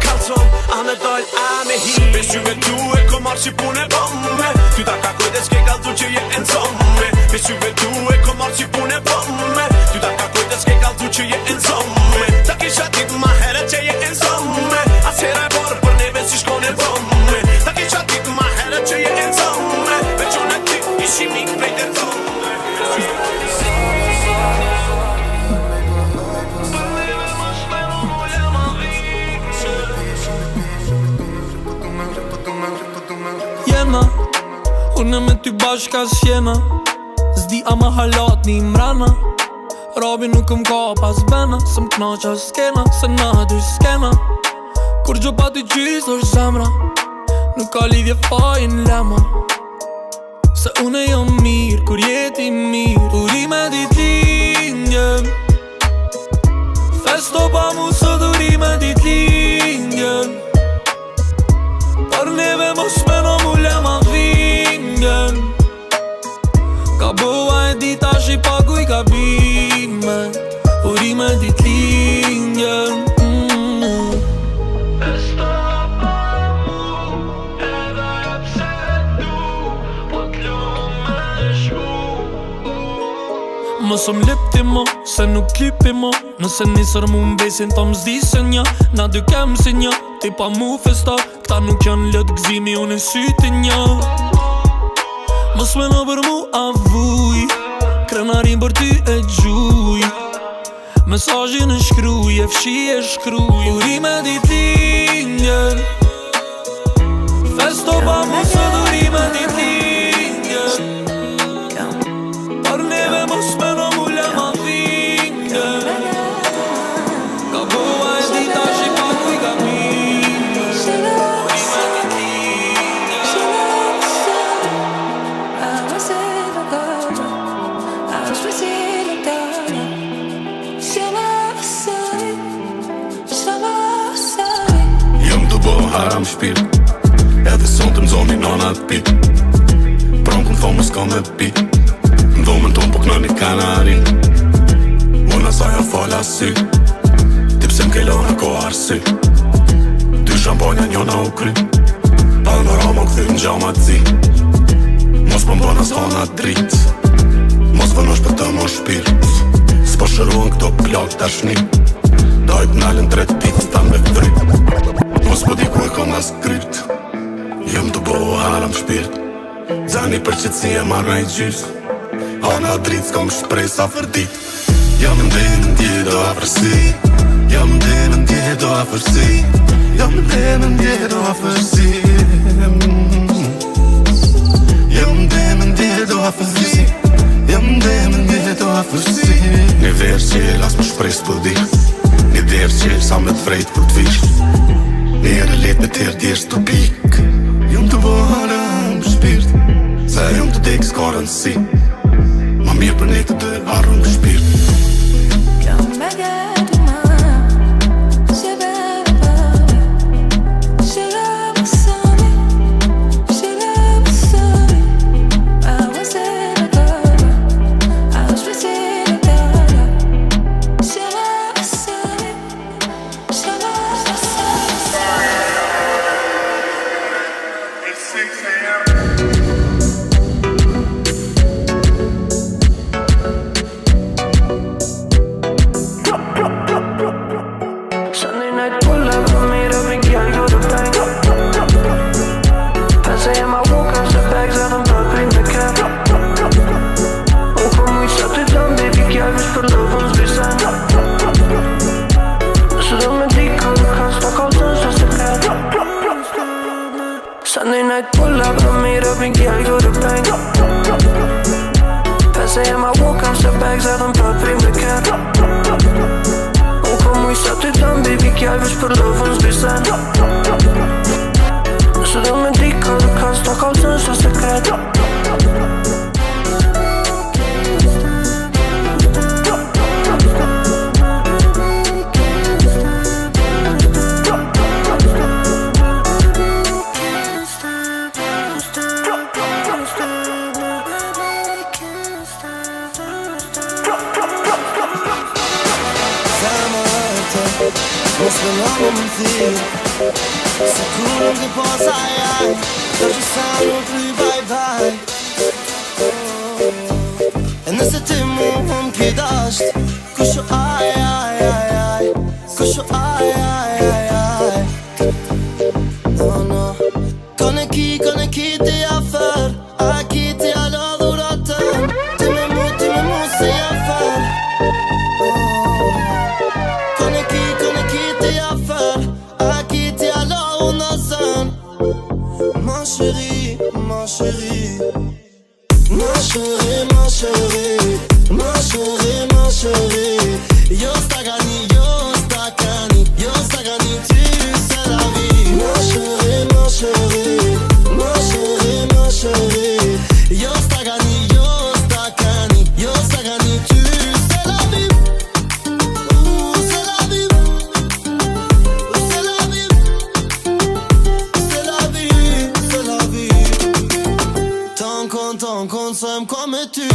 S8: Kalzom a me doll a me hi. Veç juve tu e ko marrë si pune bëmme. Ty ta kakoj dhe s'ke kaldu që je enzomme. Veç juve tu e ko marrë si pune bëmme. Ty ta kakoj dhe s'ke kaldu që je enzomme. Ta kisha dit ma heret që je enzomme. As hera e borë për neve si shkone bëmme. Ta kisha dit ma heret që je enzomme. Veç unë e ty ishi mik prej të tombe.
S4: Unë me ty bashka s'jena. S'di a ma halat një mrena. Robi nuk m'ka pas bena. Se m'knaqa s'kena, se na dy s'kena. Kur gjo pa ty gjys është zemra. Nuk ka lidhje fajin lema. Se une jam mirë, kur jeti mirë. Uri me dit lindjen. Festo pa mu sot uri me dit lindjen. Për neve mos meno mu lema vingen. Ka bëva e dita shi pagu i ka bime. Uri me dit lindjen. Festo pa mu edhe ja pse du. Po t'lu me shku. Mësëm lipti mo, se nuk klipi mo. Nëse nisër mu m'besin ta m'zdi se nja. Na dy kem si nja, ti pa mu festa. Këta nuk janë lëtë gzimi, unë e syti nja. Mos me në për mu avuj. Krenarin për ty e gjuj. Mesazhin e shkruj, e fshi e shkruj. Uri me dit lindjen. Festo pa mu sot uri me dit lindjen. Për neve mos me në mu lema vingen. Ka bëva e dita shi pagu i ka bime.
S14: Haram shpirt, edhe son të mzoni nona t'pit. Pron ku m'tho më s'ka me pit. M'dhomën ton po knoni kanari. Unë asaja fala sy. Ti pse m'kelona ko arsy. Ty shampanja njona u kry. Panorama këthy n'gjama t'zi. Mos po m'bona s'hona drit. Mos vënosh për të mo shpirt. S'po shëruan këto plak tashni. Dojt n'alën 3 ditë t'an me vrit. Mos po di ku e kom as kryt. Jëm të bohu haram shpirt. Zani për qëtësi e marrë i gjys. Ana dritë s'kom shprej sa fërdit. Jam ndë ndje do afërsi. Jam ndë ndje do afërsi. Jam ndë ndje do afërsi. Jam ndë ndje do afërsi. Jam ndë ndje do afërsi. Një verë qel as më shprej s'pëdi. Një derë qel sa me t'vrejt kur t'vish. Nere let me tërë djerë stupik. Jëm të bohara më shpirt. Se jëm të dek s'ka rëndësi. Ma mirë për ne të dë arru më shpirt.
S6: Come back at my
S5: Sunday night pull up, I meet up and girl go to bank. Pensa hemma, walk on the bags, att de pratar i mycket. Hon kom och vi satt utan baby girl, vi spelade lovens bisen. Så de är dicka och kastar kalsen så sekret.
S15: Måste någon om tid Sekunder det passar jag Kanske samma fly bye bye Nesse timo hon kidasht Kusho ai ai ai ai Kusho ai ai ai ai No no Kone ki te afar A ki te ala dhuratan Ti me mu se afar Kone ki te afar A ki te ala unasan Ma chérie, ma chérie Ma chérie, ma chérie Ma chérie, ma chérie Yo sta gani, tu sais la vie Ma chérie, ma chérie Ma chérie, ma chérie Yo sta gani, tu sais la vie C'est la vie C'est la vie C'est la vie C'est la vie Tan kon sem come tu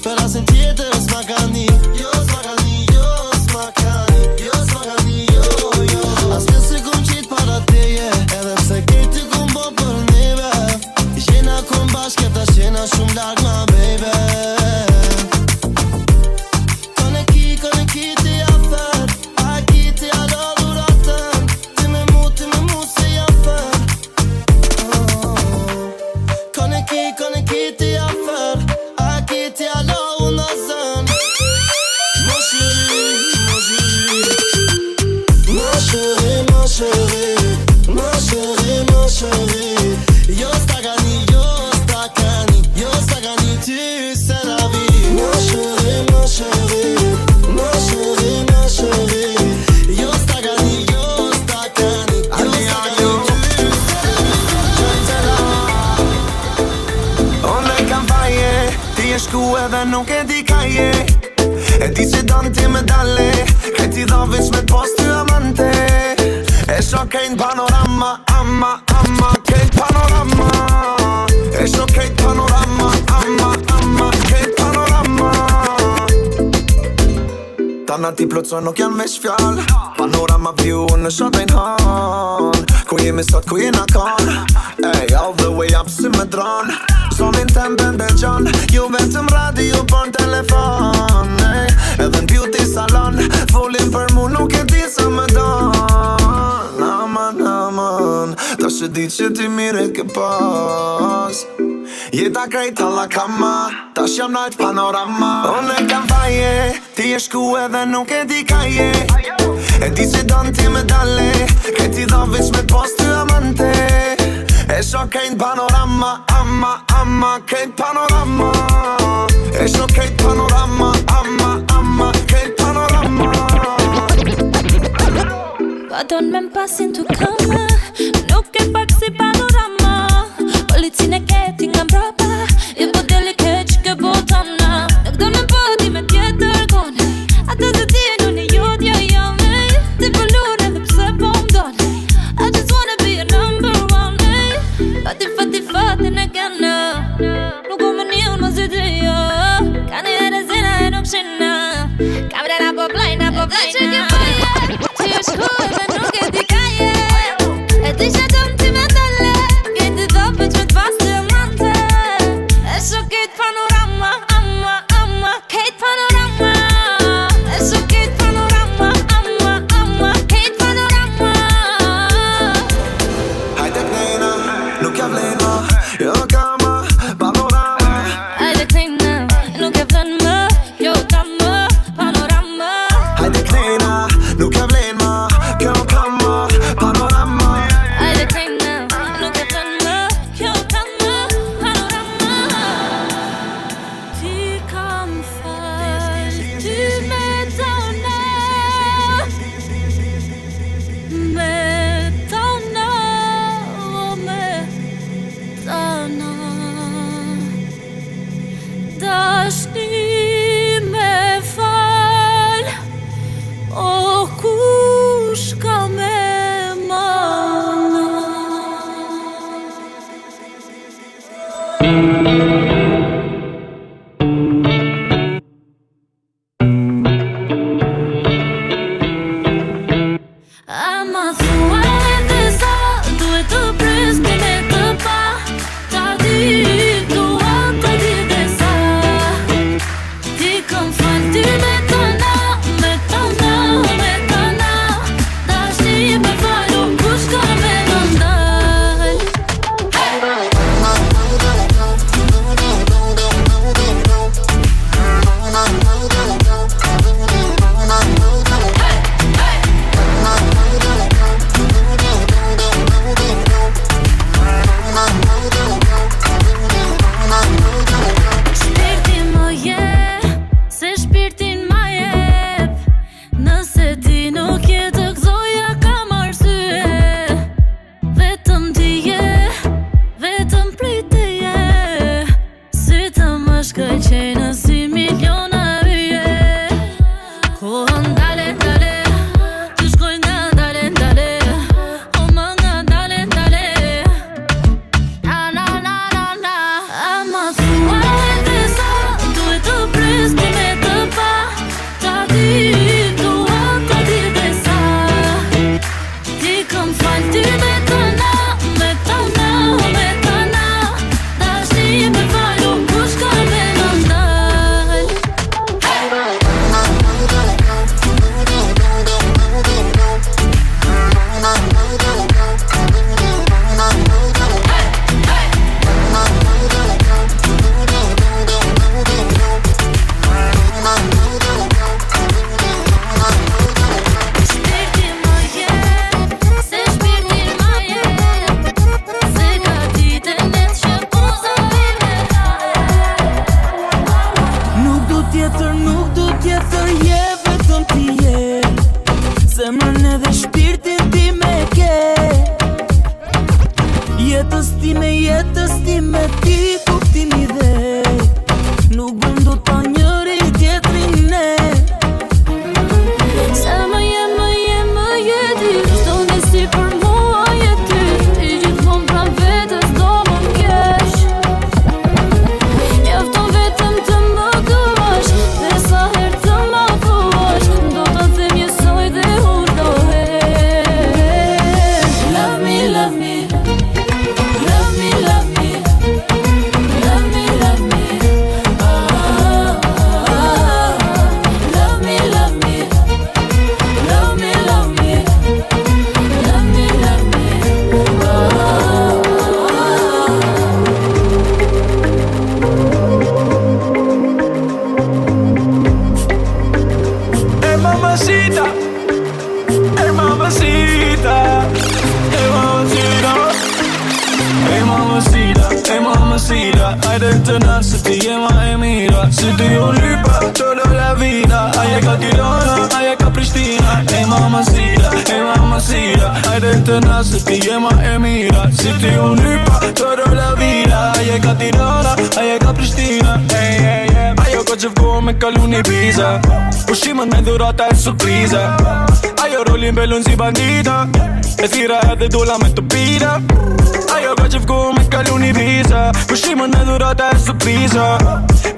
S15: Per la sentire smagani Yo smagani, yo Aspe se kom qit para teje Edhe pse kejti kom bo për neve Jena kom bashkë ta shena shumë larg ma baby Kone ki te afer A ki te ala dhuratën Ti me mu se jafer Kone ki te afer A ki te ala unazën Ma chérie, ma chérie Ma chérie, ma chérie Ma chérie Yo sta gani, tu sais la vie Ma chérie, ma chérie Ma chérie, ma chérie Yo sta gani, tu sais la
S7: Unë e kam faje Ti e shku edhe nuk e di ka je E di që doni ti me dale Kaj ti dha veç me post ty amante E shok kejnë panorama Kejnë panorama E shok kejnë panorama Kejnë panorama Tana ti plotëson nuk janë veç fjall Panorama view në shotajnë han Ku jemi sot, ku jena kan Ey, all the way up si me dron Sonin tempen dhe gjon Ju vetëm radio për në telefon Ey, edhe në beauty salon Folin për mu nuk e di sa me don Aman Ta shë di që ti mire ke pas Jeta krejt alla kama Ta shjam najt panorama Unë e kam faje Ti e shku edhe nuk e di ka je E di që don ti me dale Kaj ti dha veç me post ty amante E shok kejnë panorama Kejnë panorama E shok kejnë panorama Kejnë panorama
S9: Pardon me m'pasin tu kama Nuk e pak si panorama Policin e keti nga mbrapa Je po delicate që ke botana Nuk do në poti me tjetër kone Ata të tjenu në jodja jame Ti pëllur edhe pse po m'done I just wanna be your number one Fati në kena Nuk u më një unë më zidhja Ka një herë zina e nuk shina Kamrena po plajna Dhe që kjo faje Që e shku edhe nuk e di ka je E di që dëm ti me dale Kejti do pëq me t'pas të amante E shok kejt panorama Kejt panorama E shok kejt panorama Kejt panorama
S7: Hajde knejna, nuk ja vlejna Jo kama, panorama
S9: Hajde knejna, nuk ja vlejna Jo kama, panorama
S7: Hajde knejna, nuk ja vlejna Jo kama, panorama
S9: Hajde knejna, nuk ja vlejna qenë si miliona yje. Kohën dale, dale, të shkoj nga dale, dale, o më nga dale, dale. Na, na, na, na, na. Ama thua e sa, duhet të presni me të pa. Ta di, dua ka di dhe sa. Ti këm fal, ti me të na, me të na, me të na. Dashni me falu, kush ka me në ndal. Shpirti më jem, se shpirti më jem, se ka ditën e që poza ime.
S4: Nuk du tjetër, je vetëm ti je. Zemrën edhe shpirtin ti me ke. Jetës time ti kuptimi dhe. Nuk bëndo ta njëri tjetrin ne.
S9: Se më je ti, çdo nisi për mua je ty. Ti gjithmonë pra vetës do më m'kesh. Mjafton vetëm të më duash, dhe sa herë të më thuash, do të them njësoj dhe urdohesh. Love me, love me, love me, love me, love me, love me, oh, oh, oh. Love me, love me, love me, love me, love me, love me, oh, oh,
S12: Hey mamacita, hey mamacita, hey mamacita, hey mamacita, hey mamacita. Hajde të na se ti je ma e mira. Se ti u lypa toda la vida. Aje ka Tirana, aje ka Prishtina. Hey mamacita, hajde të na se ti je ma e mira. Se ti u lypa toda la vida. Aje ka Tirana, aje ka Prishtina. Hey, hey, hey. Ajo ko që vgo me kalu një biza. Ushimën me dhurata e surpriza. Ajo rolin belun si bandita. E thira edhe dola me të pira. Ajo ka që vgo me kalu një biza. Ushimën me dhurata e surpriza.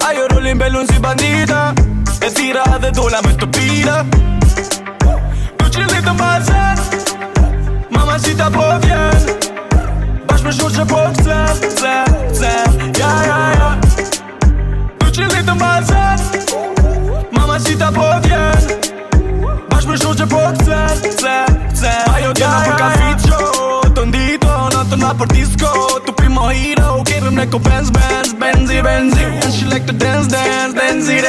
S12: Ajo rolin belun si bandita. E thira edhe dola me të pira. Du qëllit të mbazën, mamacita po vjen. Bashkë me shoqe po t'cen, ja, ja, ja. Du qëllit të mbazën, mamacita po vjen. Bashkë me shoqe po t'cen. Ajo t'jena për kafiqo, të ndito, natëna për disco. Tu pi mojito, kerëm ne ko benzi. And she like to dance, dancy.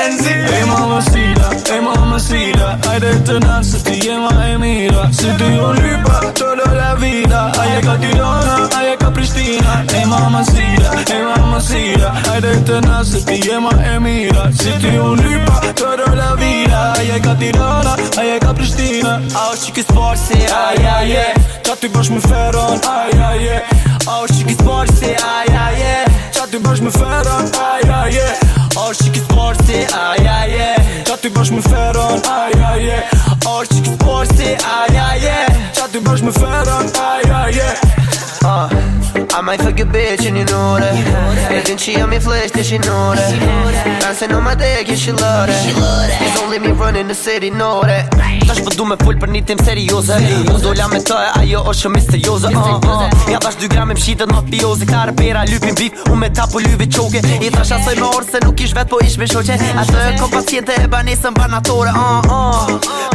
S12: Hey mamacita, hajde të na se ti je ma e mira. Se ti u lypa toda la vida. Aje ka Tirana, aje ka Prishtina. Hey mamacita, hajde të na se ti je ma e mira. Se ti u lypa toda la vida. Aje ka Tirana, aje ka Prishtina. Au shiki sporsi, aj, aj, je. Qa ty bësh me feron, aj, aj, je. Au shiki sporsi, aj, aj, je. Qa ty bësh me feron, aj, aj, je. Au shiki sporsi, aj, aj, je. Qa ty bësh me feron, aj, aj, je. Au shiki sporsi, aj, aj, je. Qa ty bësh me feron, aj, aj, je.
S5: I might fuck your bitch and you know that. And then she on me flesh, then she know that. Dancing on my dick, yeah she love that. It's only me running the city, know that. Tash po du me full për një tim serioze. Unë dolla me të e ajo është shumë misterioze. Ja bash 2 gram me mshitet mafioze. Ka repera, lypin bif, unë me tapo lyve qoke. I thash asoj me orë se nuk ish vet po ish me shoqe. Atë kom paciente e banesën banatore.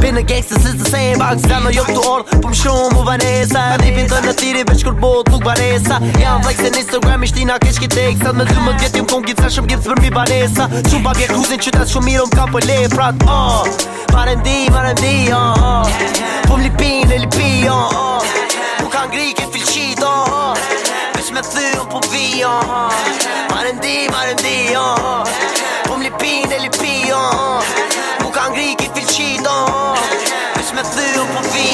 S5: Been a gangster since the same box. Zemër jo këtu orë, po më shumë u vanesa. Nipin të në tiri veç kur bot nuk banesa. Jam flex në Instagram, ishtina kesh ki tekstat. Me 12 vjet jom kon gjithë shumë gjithë për mi banesa. Shumë pa vjet kruzin qytet shumë mirë m'ka për lefrat. Marendi, po m'lipin e lipi, mu ka ngri ke filqit, veç me thyrën po vi, Marendi, po m'lipin e lipi, mu ka ngri ke filqit, veç me thyrën po vi.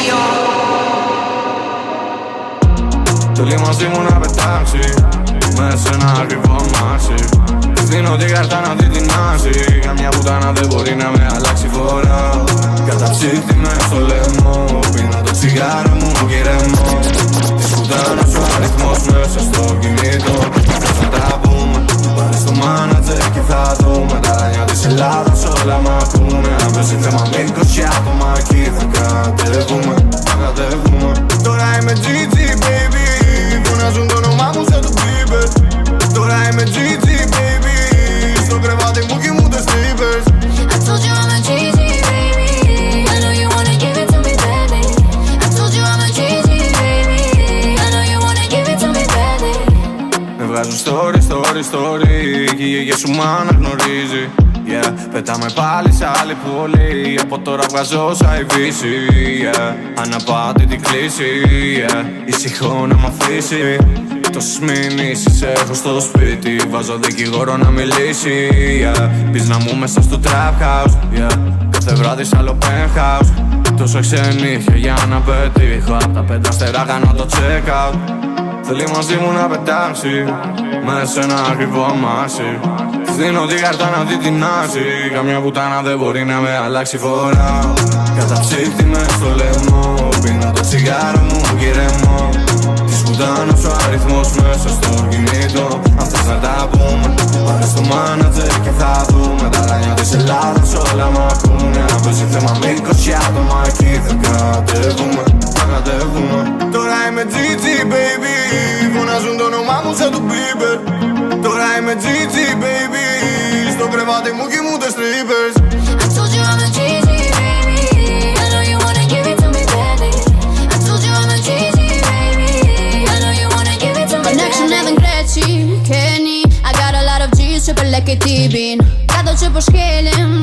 S2: Të limasim una pe taxi
S12: Me se na arrivo masi Destino di cartana di dinasi Ca mia puttana de borina me alaxi fora Cada psiti me solemo Pina do cigaro mu queremo Discutano su ritmos μέσα στο κινητό Θα τα πούμε Πάρε στο μάνατζερ και θα δούμε Τα ράνια της Ελλάδας όλα μ' ακούνε Αν παίζει θέμα με 20 άτομα εκεί θα κατεβούμε Τώρα είμαι Gigi baby Φωνάζουν το όνομά μου σαν το Bieber Τώρα είμαι Gigi baby Στο κρεβάτι μου κοιμούνται strippers
S6: I told you I'm a Gigi baby I know you wanna give it to me badly I told you I'm a Gigi baby I know you wanna give it to me badly
S12: Με βγάζουν story Κι η γιαγιά σου μ' αναγνωρίζει Yeah, πετάμε πάλι σε άλλη πόλη Από τώρα βγάζω όσα η βύση yeah, αναπάτητη κλίση yeah, ησυχώ να μ' αφήσει Τόσες μηνύσεις έχω στο σπίτι Βάζω δικηγόρο να μιλήσει yeah, πίσνα μου μέσα στο trap house yeah, κάθε βράδυ σ' άλλο penthouse Τόσα ξενύχια για να πετύχω Απ' τα 5 αστερά κάνω το check out Θέλει μαζί μου να πετάξει Με σένα ακριβό αμάσι Της δίνω την κάρτα να δει την άση Καμιά πουτάνα δεν μπορεί να με αλλάξει φορά Καταψύχτη μες στο λαιμό Πίνω το τσιγάρο μου κυρεμό Της πουτάνας ο αριθμός μέσα στο κινητό Αν θες να τα πούμε Πάρε στο μάνατζερ και θα δούμε Τα ράνια της Ελλάδας όλα μ' ακούνε Αν παίζει θέμα με 20 άτομα εκεί θα κατεβούμε Τώρα είμαι Gigi baby Φωνάζουν το όνομά μου σαν το Bieber Τώρα είμαι Gigi baby Στο κρεβάτι μου κοιμούνται strippers
S6: I told you I'm a Gigi baby I know you wanna give it to me badly I told you I'm a Gigi baby I know you wanna give it to me badly Connection edhe në Greqi, Kenny I got a lot of G's që për lek e tibin Kado që për shkelim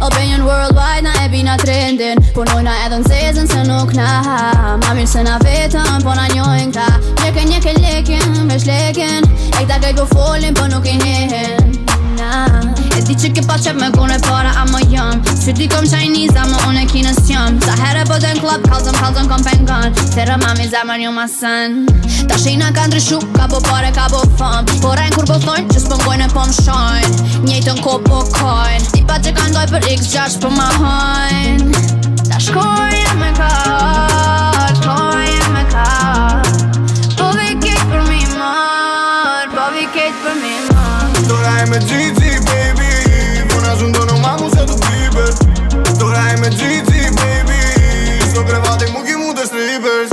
S6: Opinion worldwide na e bina trendin Punojna edhe në zezën se nuk na Ma mirë se na vetëm po na njojnë këta Njeke lekin, vesh lekin E këta kajt po folin po nuk i njehen E di që ke pa qep me kone para ama jam Sfyti kom Chinese ama unë e kinës jam Sa herë po den club, kalzëm kom pengon Tere mami zemër një ma sen Ta shina ka ndryshu, ka po pare, ka po fam Po rejnë kur po thojnë, që s'pëngojnë e po më shojnë Njejtën ko po kojnë Tipa që ka ndoj për x6 po ma hojnë Ta shkojnë me kart, kojnë me kart Po vi kejt për mi mar, po vi kejt për mi mar
S12: Τώρα είμαι Gigi baby Φωνάζουν το όνομά μου σαν το Bieber Τώρα είμαι Gigi baby Στο κρεβάτι μου κοιμούνται strippers